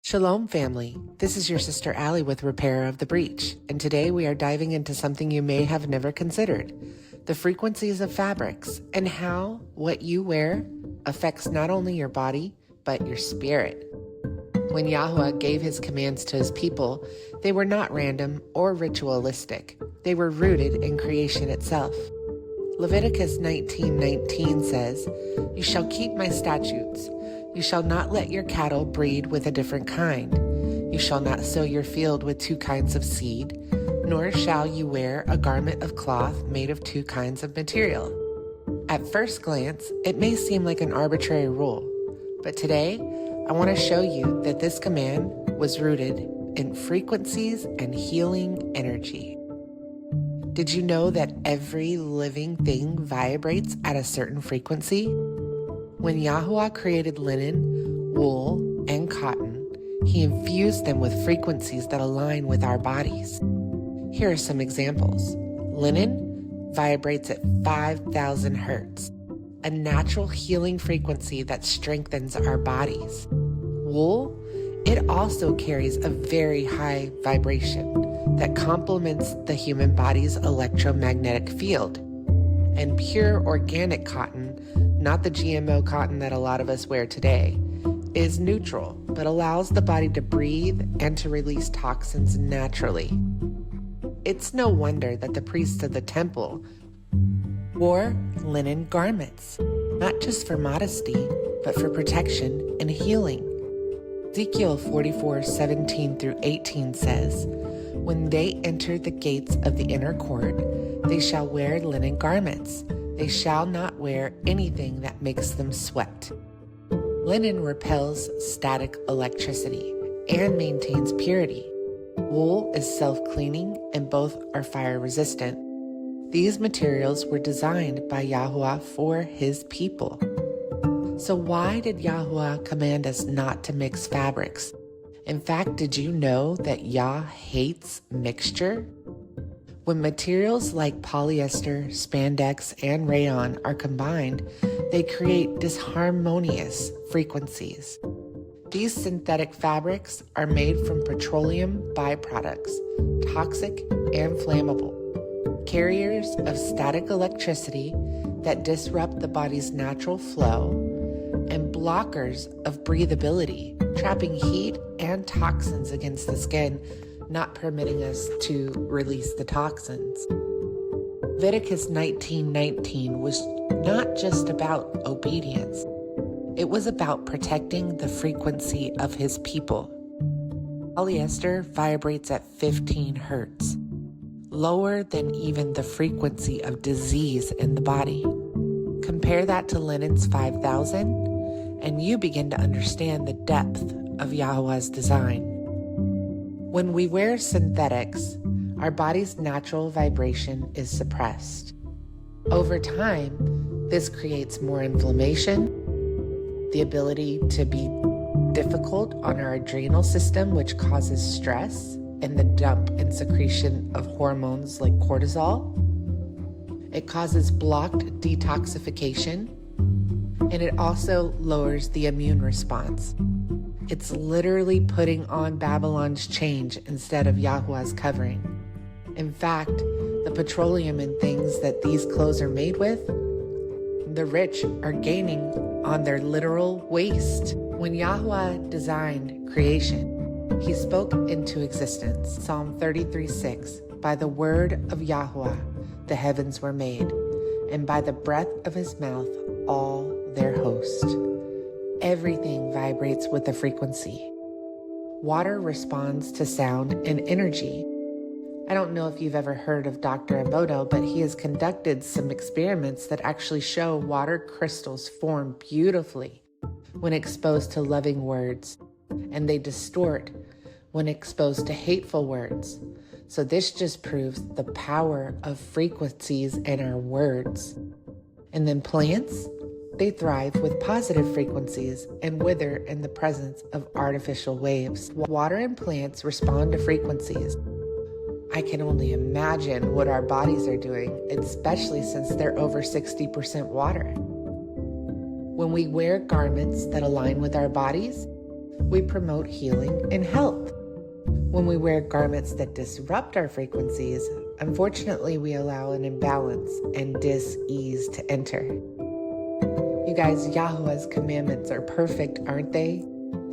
Shalom, family. This is your sister Allie with Repairer of the Breach, and today we are diving into something you may have never considered, the frequencies of fabrics and how what you wear affects not only your body, but your spirit. When Yahuah gave his commands to his people, they were not random or ritualistic. They were rooted in creation itself. Leviticus 19:19 says, "You shall keep my statutes. You shall not let your cattle breed with a different kind. You shall not sow your field with two kinds of seed, nor shall you wear a garment of cloth made of two kinds of material." At first glance, it may seem like an arbitrary rule, but today, I want to show you that this command was rooted in frequencies and healing energy. Did you know that every living thing vibrates at a certain frequency? When Yahuah created linen, wool, and cotton, he infused them with frequencies that align with our bodies. Here are some examples. Linen vibrates at 5,000 hertz, a natural healing frequency that strengthens our bodies. Wool, it also carries a very high vibration that complements the human body's electromagnetic field. And pure organic cotton, not the GMO cotton that a lot of us wear today, is neutral, but allows the body to breathe and to release toxins naturally. It's no wonder that the priests of the temple wore linen garments, not just for modesty, but for protection and healing. Ezekiel 44:17-18 says, "When they enter the gates of the inner court, they shall wear linen garments. They shall not wear anything that makes them sweat." Linen repels static electricity and maintains purity. Wool is self-cleaning and both are fire-resistant. These materials were designed by Yahuah for his people. So why did Yahuah command us not to mix fabrics? In fact, did you know that Yah hates mixture? When materials like polyester, spandex, and rayon are combined, they create disharmonious frequencies. These synthetic fabrics are made from petroleum byproducts, toxic and flammable, carriers of static electricity that disrupt the body's natural flow, and blockers of breathability, trapping heat and toxins against the skin, not permitting us to release the toxins. Leviticus 19:19 was not just about obedience. It was about protecting the frequency of his people. Polyester vibrates at 15 hertz, lower than even the frequency of disease in the body. Compare that to linen's 5,000, and you begin to understand the depth of Yahuah's design. When we wear synthetics, our body's natural vibration is suppressed. Over time, this creates more inflammation, the ability to be difficult on our adrenal system, which causes stress and the dump and secretion of hormones like cortisol. It causes blocked detoxification, and it also lowers the immune response. It's literally putting on Babylon's change instead of Yahuah's covering. In fact, the petroleum and things that these clothes are made with, the rich are gaining on their literal waste. When Yahuah designed creation, he spoke into existence. Psalm 33:6, "By the word of Yahuah the heavens were made, and by the breath of his mouth all their host." Everything vibrates with a frequency. Water responds to sound and energy. I don't know if you've ever heard of Dr. Emoto, but he has conducted some experiments that actually show water crystals form beautifully when exposed to loving words, and they distort when exposed to hateful words. So this just proves the power of frequencies in our words. And then plants, they thrive with positive frequencies and wither in the presence of artificial waves. Water and plants respond to frequencies. I can only imagine what our bodies are doing, especially since they're over 60% water. When we wear garments that align with our bodies, we promote healing and health. When we wear garments that disrupt our frequencies, unfortunately, we allow an imbalance and dis-ease to enter. You guys, Yahuah's commandments are perfect, aren't they?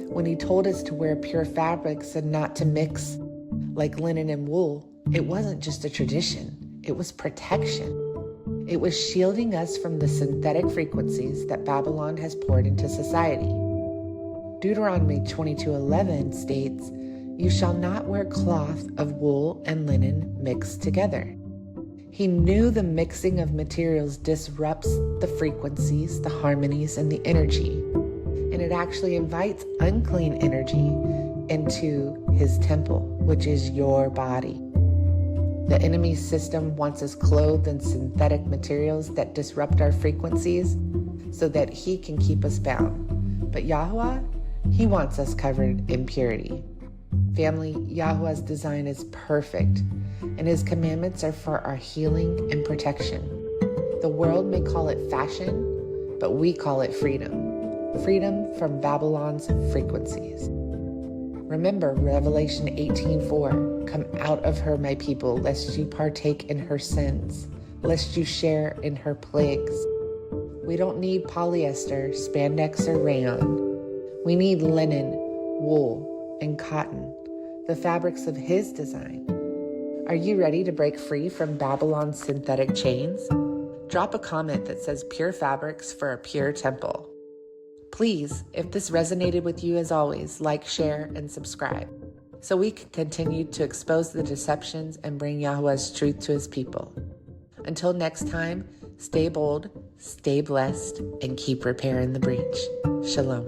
When he told us to wear pure fabrics and not to mix like linen and wool, it wasn't just a tradition, it was protection. It was shielding us from the synthetic frequencies that Babylon has poured into society. Deuteronomy 22:11 states, "You shall not wear cloth of wool and linen mixed together." He knew the mixing of materials disrupts the frequencies, the harmonies, and the energy. And it actually invites unclean energy into his temple, which is your body. The enemy's system wants us clothed in synthetic materials that disrupt our frequencies so that he can keep us bound. But Yahuah, he wants us covered in purity. Family, Yahuah's design is perfect, and his commandments are for our healing and protection. The world may call it fashion, but we call it freedom. Freedom from Babylon's frequencies. Remember Revelation 18:4, "Come out of her, my people, lest you partake in her sins, lest you share in her plagues." We don't need polyester, spandex, or rayon. We need linen, wool, and cotton, the fabrics of his design. Are you ready to break free from Babylon's synthetic chains? Drop a comment that says "Pure Fabrics for a Pure Temple." Please, if this resonated with you as always, like, share, and subscribe so we can continue to expose the deceptions and bring Yahuah's truth to his people. Until next time, stay bold, stay blessed, and keep repairing the breach. Shalom.